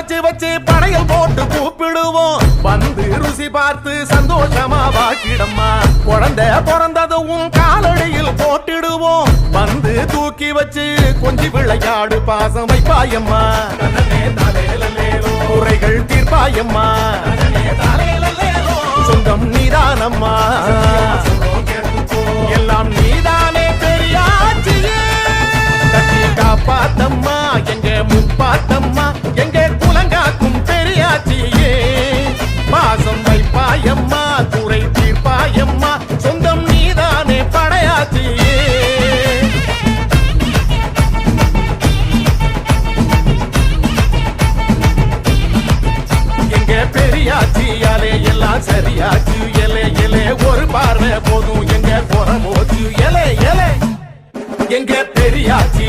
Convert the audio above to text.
சமைச்சு வச்சு படையல் போட்டு கூப்பிடுவோம் வந்து ருசி பார்த்து சந்தோஷமா வாக்கிடம்மா குழந்தை பிறந்தது உன் காலடியில் போட்டிடுவோம் வந்து தூக்கி வச்சு கொஞ்சி விளையாடு பாசம் வைப்பாயம்மா குறைகள் தீர்ப்பாயம்மா சொந்தம் நீதானம்மா எல்லாம் நீதானே பெரியாச்சியே கட்டி காப்பாத்தம்மா எங்க முப்பாத்தம்மா எங்க குலங்காக்கும் பெரியாச்சியே பாசம் வைப்பாயம்மா குறை தீர்ப்பாயம்மா சொந்தம் நீதானே படையாச்சியே எங்க பெரியாச்சியாலே எல்லாம் சரியாச்சு எலே எலே ஒரு பார்வை போதும் எங்க குறை போச்சு எலே எலே எங்க பெரியாச்சி